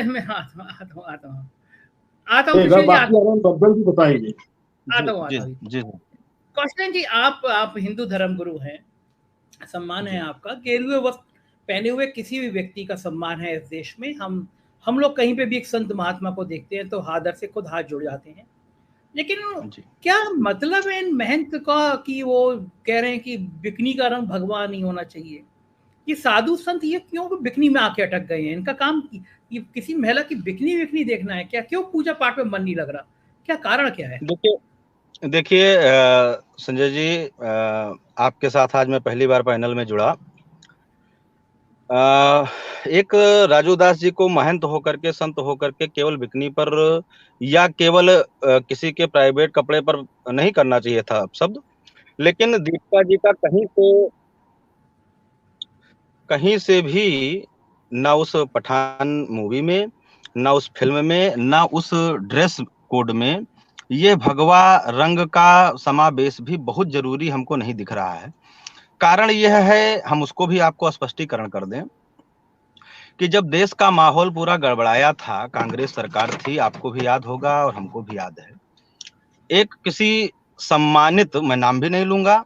मैं आता हूँ आता हूँ आता हूँ आता हूँ अगर सुशील जी, बाकी आराम बब्बन जी बताएंगे। आता हूँ जी आता हूँ। जी कौशलन जी, आप हिंदू धर्म गुरु हैं, सम्मान है जी आपका। गेरुए वस्त्र पहने हुए किसी भी व्यक्ति का सम्मान है इस देश में। हम लोग कहीं पे भी एक संत महात्मा को देखते हैं तो आदर से खुद हाथ जुड़ जाते हैं। लेकिन जी। क्या मतलब है इन महंत का कि वो कह रहे हैं कि बिकनी का रंग भगवा नहीं होना चाहिए? ये साधु संत ये क्यों बिकनी में आके अटक गए हैं? इनका काम ये किसी महिला की बिकनी विकनी देखना है क्या? क्यों पूजा पाठ में मन नहीं लग रहा? क्या कारण क्या है? देखिए देखिए संजय जी, आपके साथ आज मैं पहली बार पैनल में जुड़ा। एक राजू दास जी को महंत होकर के, संत होकर के केवल बिकनी पर या केवल किसी के प्राइवेट कपड़े पर नहीं करना चाहिए था शब्द। लेकिन दीपिका जी का कहीं से भी, ना उस पठान मूवी में, ना उस फिल्म में, ना उस ड्रेस कोड में ये भगवा रंग का समावेश भी बहुत जरूरी हमको नहीं दिख रहा है। कारण यह है, हम उसको भी आपको स्पष्टीकरण कर दें कि जब देश का माहौल पूरा गड़बड़ाया था, कांग्रेस सरकार थी, आपको भी याद होगा और हमको भी याद है, एक किसी सम्मानित, मैं नाम भी नहीं लूंगा,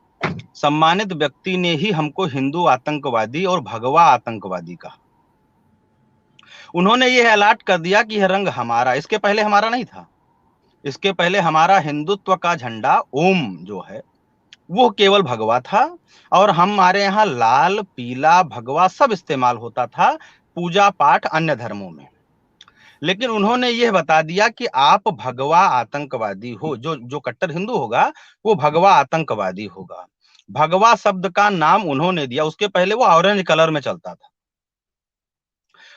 सम्मानित व्यक्ति ने ही हमको हिंदू आतंकवादी और भगवा आतंकवादी कहा। उन्होंने ये अलर्ट कर दिया कि यह रंग हमारा, इसके पहले हमारा नहीं था। इसके पहले हमारा हिंदुत्व का झंडा ओम जो है वो केवल भगवा था, और हमारे यहाँ लाल पीला भगवा सब इस्तेमाल होता था पूजा पाठ अन्य धर्मों में। लेकिन उन्होंने यह बता दिया कि आप भगवा आतंकवादी हो, जो जो कट्टर हिंदू होगा वो भगवा आतंकवादी होगा। भगवा शब्द का नाम उन्होंने दिया, उसके पहले वो ऑरेंज कलर में चलता था।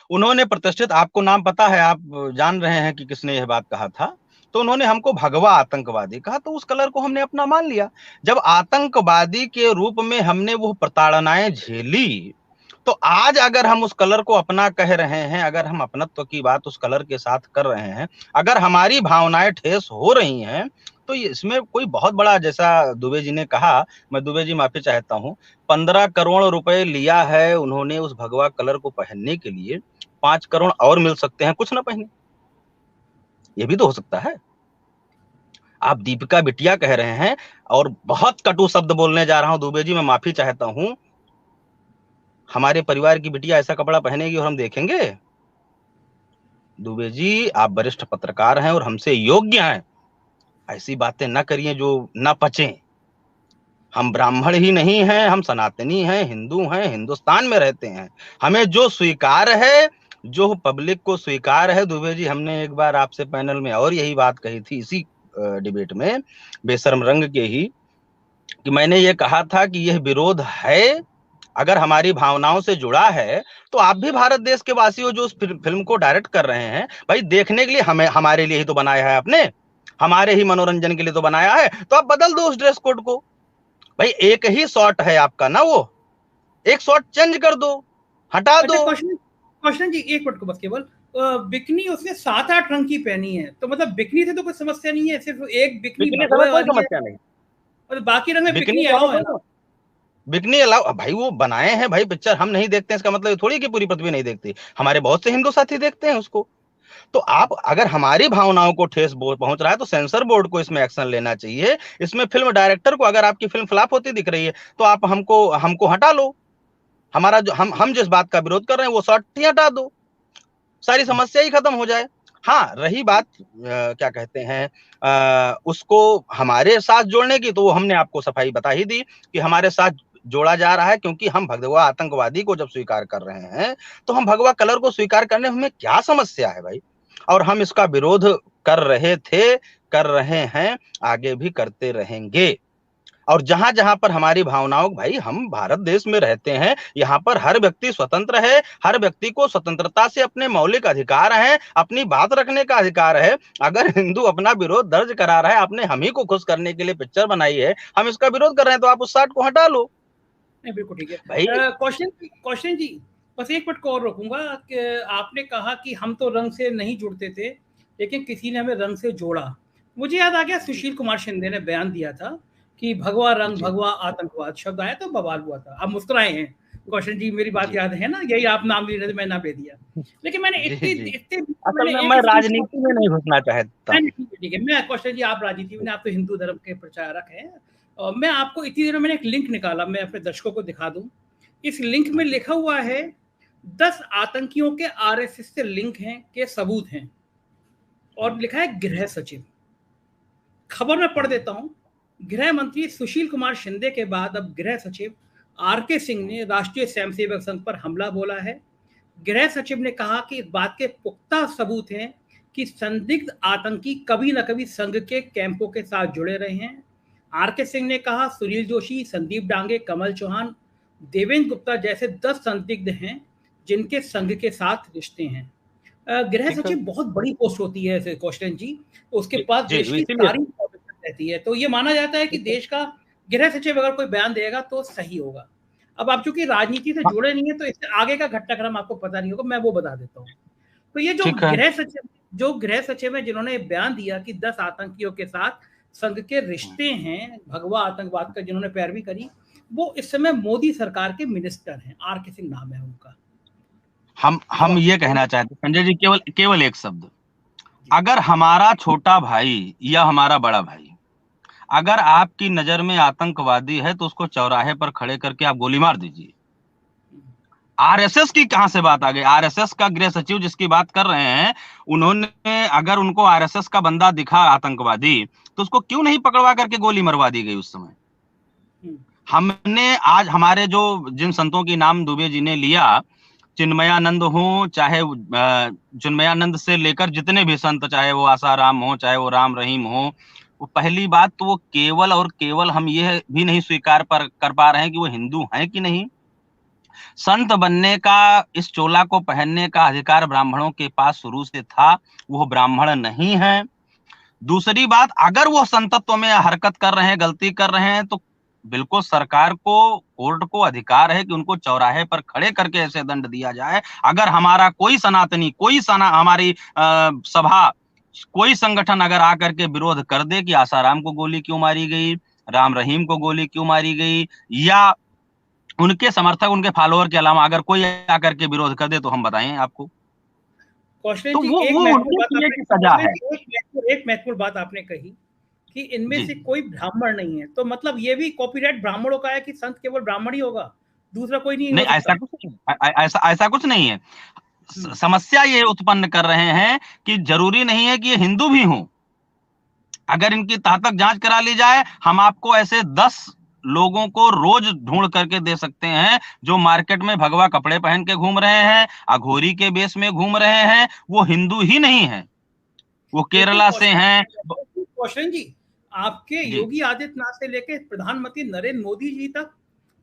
उन्होंने प्रतिष्ठित, आपको नाम पता है, आप जान रहे हैं कि किसने यह बात कहा था, तो उन्होंने हमको भगवा आतंकवादी कहा, तो उस कलर को हमने अपना मान लिया। जब आतंकवादी के रूप में हमने वो प्रताड़नाएं झेली, तो आज अगर हम उस कलर को अपना कह रहे हैं, अगर हम अपनत्व की बात उस कलर के साथ कर रहे हैं, अगर हमारी भावनाएं ठेस हो रही हैं, तो इसमें कोई बहुत बड़ा, जैसा दुबे जी ने कहा, मैं दुबे जी माफी चाहता हूं, 15 करोड़ रुपए लिया है उन्होंने उस भगवा कलर को पहनने के लिए, 5 करोड़ और मिल सकते हैं कुछ ना पहने, ये भी तो हो सकता है। आप दीपिका बिटिया कह रहे हैं, और बहुत कटु शब्द बोलने जा रहा हूं दुबे जी, मैं माफी चाहता हूं, हमारे परिवार की बिटिया ऐसा कपड़ा पहनेगी और हम देखेंगे? दुबे जी, आप वरिष्ठ पत्रकार हैं और हमसे योग्य हैं, ऐसी बातें ना करिए जो ना पचे। हम ब्राह्मण ही नहीं हैं, हम सनातनी हैं, हिंदू हैं, हिंदुस्तान में रहते हैं। हमें जो स्वीकार है, जो पब्लिक को स्वीकार है, दुबे जी, हमने एक बार आपसे पैनल में और यही बात कही थी, इसी डिबेट में, बेशर्म रंग के ही, कि मैंने ये कहा था कि यह विरोध है, अगर हमारी भावनाओं से जुड़ा है, तो आप भी भारत देश के वासी हो जो उस फिल्म को डायरेक्ट कर रहे हैं, भाई देखने के लिए, हमें हमारे लिए ही तो बनाया है आपने, हमारे ही मनोरंजन के लिए तो बनाया है, तो आप बदल दो उस ड्रेस कोड को। भाई एक ही शॉट है आपका ना, वो एक शॉट चेंज कर दो, हटा अच्छा, दो। क्वेश्चन जी, एक मिनट को बस, केवल बिकनी उसने 7-8 रंग की पहनी है, तो मतलब बिकनी से तो कोई समस्या नहीं है, सिर्फ एक बिकनी बिकनी भगवे समय कोई वाली है समस्या नहीं, और बाकी रंग में बिकनी बिकनी समय अलाउ है ना? बिकनी अलाउ, भाई वो बनाए हैं, भाई पिक्चर हम नहीं देखते हैं इसका मतलब थोड़ी कि पूरी पृथ्वी नहीं देखती, हमारे बहुत से हिंदू साथी देखते हैं उसको। तो आप, अगर हमारी भावनाओं को ठेस पहुंच रहा है, तो सेंसर बोर्ड को इसमें एक्शन लेना चाहिए। इसमें फिल्म डायरेक्टर को, अगर आपकी फिल्म फ्लॉप होती दिख रही है, तो आप हमको हमको हटा लो। हमारा जो हम जिस बात का विरोध कर रहे हैं वो शॉट ही हटा दो, सारी समस्या ही खत्म हो जाए। हाँ, रही बात क्या कहते हैं, उसको हमारे साथ जोड़ने की, तो वो हमने आपको सफाई बता ही दी कि हमारे साथ जोड़ा जा रहा है, क्योंकि हम भगवा आतंकवादी को जब स्वीकार कर रहे हैं, तो हम भगवा कलर को स्वीकार करने में हमें क्या समस्या है भाई? और हम इसका विरोध कर रहे थे, कर रहे हैं, आगे भी करते रहेंगे। और जहां जहां पर हमारी भावनाओं, भाई हम भारत देश में रहते हैं, यहाँ पर हर व्यक्ति स्वतंत्र है, हर व्यक्ति को स्वतंत्रता से अपने मौलिक अधिकार हैं, अपनी बात रखने का अधिकार है। अगर हिंदू अपना विरोध दर्ज करा रहा है, आपने हम ही को खुश करने के लिए पिक्चर बनाई है, हम इसका विरोध कर रहे हैं, तो आप उस साट को हटा लो। नहीं, बिल्कुल ठीक है। भाई क्वेश्चन जी, बस एक मिनट को और रोकूंगा कि आपने कहा कि हम तो रंग से नहीं जुड़ते थे, लेकिन किसी ने हमें रंग से जोड़ा। मुझे याद आ गया, सुशील कुमार शिंदे ने बयान दिया था कि भगवा रंग, जी भगवा आतंकवाद शब्द आया तो बवाल हुआ था। आप मुस्कुराए हैं, कौशल जी मेरी बात याद है ना, यही आप नाम ले रहे थे, मैं नाम ले दिया, लेकिन मैंने इतने इतने असल में मैं राजनीति में नहीं घुसना चाहता। ठीक है, मैं कौशल जी आप राजनीति में, आप तो हिंदू धर्म के प्रचारक हैं, और मैं आपको इतनी देर में मैंने एक लिंक निकाला, मैं अपने दर्शकों को दिखा दूं। इस लिंक में लिखा हुआ है 10 आतंकियों के आरएसएस से लिंक हैं के सबूत हैं, और लिखा है गृह सचिव। खबर में पढ़ देता हूं। गृह मंत्री सुशील कुमार शिंदे के बाद अब गृह सचिव आरके सिंह ने राष्ट्रीय स्वयंसेवक संघ पर हमला बोला है। गृह सचिव ने कहा कि इस बात के पुख्ता सबूत हैं कि संदिग्ध आतंकी कभी न कभी संघ के कैंपों के साथ जुड़े रहे हैं। आरके सिंह ने कहा सुनील जोशी, संदीप डांगे, कमल चौहान, देवेंद्र गुप्ता जैसे 10 संदिग्ध हैं जिनके संघ के साथ रिश्ते हैं। गृह सचिव बहुत बड़ी पोस्ट होती है कौशल जी, उसके पास देश की सारी रहती है, तो ये माना जाता है कि देश का गृह सचिव अगर कोई बयान देगा तो सही होगा। अब आप चूंकि राजनीति से जुड़े नहीं है तो इससे आगे का घटनाक्रम आपको पता नहीं होगा, मैं वो बता देता हूँ। तो ये जो गृह सचिव है जिन्होंने बयान दिया कि 10 आतंकियों के साथ संघ के रिश्ते हैं, भगवा आतंकवाद का जिन्होंने पैरवी करी, वो इस समय मोदी सरकार के मिनिस्टर हैं, आरके सिंह नाम है उनका। हम ये कहना चाहते संजय जी, केवल एक शब्द, अगर हमारा छोटा भाई या हमारा बड़ा भाई अगर आपकी नजर में आतंकवादी है तो उसको चौराहे पर खड़े करके आप गोली मार दीजिए। आरएसएस की कहां से बात आ गई? आरएसएस का गृह सचिव जिसकी बात कर रहे हैं, उन्होंने अगर उनको आरएसएस का बंदा दिखा आतंकवादी तो उसको क्यों नहीं पकड़वा करके गोली मरवा दी गई उस समय? हमने आज हमारे जो जिन संतों की नाम दुबे जी ने लिया, चिन्मयानंद हो, चाहे चिन्मयानंद से लेकर जितने भी संत, चाहे वो आसाराम हो, चाहे वो राम रहीम हो, वो पहली बात तो वो केवल और केवल हम ये भी नहीं स्वीकार कर पा रहे हैं कि वो हिंदू हैं कि नहीं। संत बनने का, इस चोला को पहनने का अधिकार ब्राह्मणों के पास शुरू से था, वो ब्राह्मण नहीं है। दूसरी बात, अगर वो संतत्व में हरकत कर रहे हैं, गलती कर रहे हैं, तो बिल्कुल सरकार को, कोर्ट को अधिकार है कि उनको चौराहे पर खड़े करके ऐसे दंड दिया जाए। अगर हमारा कोई सनातनी, हमारी सभा, कोई संगठन अगर आकर के विरोध कर दे कि आसाराम को गोली क्यों मारी गई, राम रहीम को गोली क्यों मारी गई, या उनके समर्थक, उनके फॉलोअर के अलावा अगर कोई आकर के विरोध कर दे, तो हम बताएं आपको। तो वो सजा है। एक महत्वपूर्ण बात आपने कही कि इनमें से कोई ब्राह्मण नहीं है, तो मतलब ये भी कॉपीराइट ब्राह्मणों का है कि संत केवल ब्राह्मण ही होगा, दूसरा कोई नहीं? नहीं, ऐसा कुछ नहीं है। समस्या ये उत्पन्न कर रहे हैं कि जरूरी नहीं है कि ये हिंदू भी हों। अगर इनकी तह तक जांच करा ली जाए, हम आपको ऐसे 10 लोगों को रोज ढूंढ करके दे सकते हैं जो मार्केट में भगवा कपड़े पहन के घूम रहे हैं, अघोरी के बेस में घूम रहे हैं, वो हिंदू ही नहीं है, वो केरला से हैं। कौशल जी, आपके योगी आदित्यनाथ से लेकर प्रधानमंत्री नरेंद्र मोदी जी तक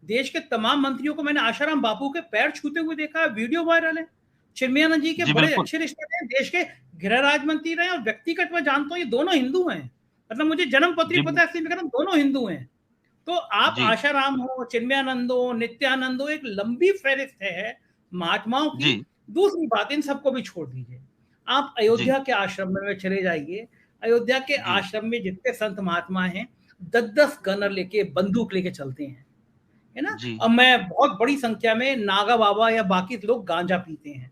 देश के तमाम मंत्रियों को मैंने आशाराम बापू के पैर छूते हुए देखा है, वीडियो वायरल है। चिन्मयानंद जी के बड़े अच्छे रिश्ते हैं, देश के गृह राज्य मंत्री रहे, और व्यक्तिगत मैं जानता हूँ ये दोनों हिंदू हैं, मतलब मुझे जन्म पत्री पता है, इसलिए दोनों हिंदू हैं। तो आप आशाराम हो, चिन्मयानंद हो, नित्यानंद हो, एक लंबी फहरिस्त है महात्माओं की। दूसरी बात, इन सबको भी छोड़ दीजिए, आप अयोध्या के आश्रम में चले जाइए। अयोध्या के आश्रम में जितने संत महात्मा हैं 10-10 गनर लेके, बंदूक लेके चलते हैं, है ना। अब मैं बहुत बड़ी संख्या में नागा बाबा या बाकी लोग गांजा पीते हैं।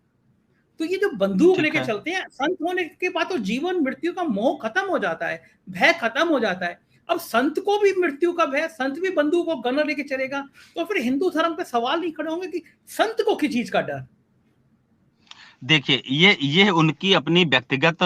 तो ये जो बंदूक लेके चलते हैं, संत होने के बाद तो जीवन मृत्यु का मोह खत्म हो जाता है, भय खत्म हो जाता है। अब संत को भी मृत्यु का भय, संत भी बंदूक को गनर लेके चलेगा, तो फिर हिंदू धर्म पे सवाल नहीं खड़े होंगे कि संत को किस चीज का डर? देखिए, ये उनकी अपनी व्यक्तिगत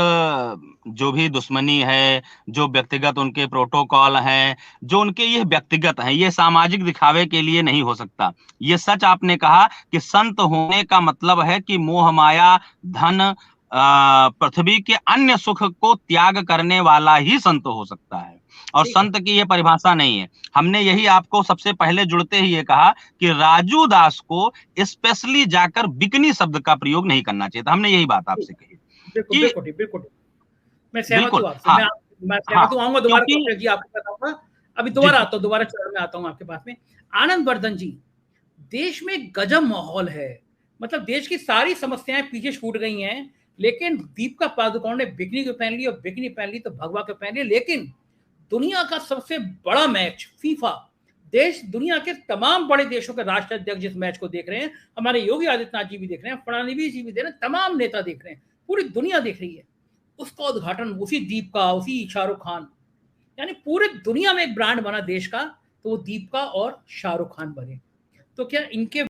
जो भी दुश्मनी है, जो व्यक्तिगत उनके प्रोटोकॉल हैं, जो उनके ये व्यक्तिगत हैं, ये सामाजिक दिखावे के लिए नहीं हो सकता। ये सच आपने कहा कि संत होने का मतलब है कि मोह माया, धन, पृथ्वी के अन्य सुख को त्याग करने वाला ही संत हो सकता है, और संत की ये परिभाषा नहीं है। हमने यही आपको सबसे पहले जुड़ते ही ये कहा कि राजू दास को स्पेशली जाकर बिकनी शब्द का प्रयोग नहीं करना चाहिए था। हमने यही बात आपसे कही। बिल्कुल मैं सहमत हूं आपसे। मैं सहमत हूं, आऊंगा दोबारा जी, आपको बताऊंगा। अभी दोबारा आता हूं, दोबारा चरण में आता हूं आपके पास में। आनंद वर्धन जी, देश में गजब माहौल है, मतलब देश की सारी समस्याएं पीछे छूट गई हैं, लेकिन दीपिका पादुकोण ने बिकनी को पहन ली, और बिकनी पहन ली तो भगवा को पहन ली। लेकिन दुनिया का सबसे बड़ा मैच फीफा देश, दुनिया के तमाम बड़े देशों के राष्ट्राध्यक्ष जिस मैच को देख रहे हैं, हमारे योगी आदित्यनाथ जी भी देख रहे हैं, फडणवीस जी भी देख रहे हैं, तमाम नेता देख रहे हैं, पूरी दुनिया देख रही है। उसका उद्घाटन उसी दीप का, उसी शाहरुख खान, यानी पूरे दुनिया में एक ब्रांड बना देश का, तो वो दीप का और शाहरुख खान बने। तो क्या इनके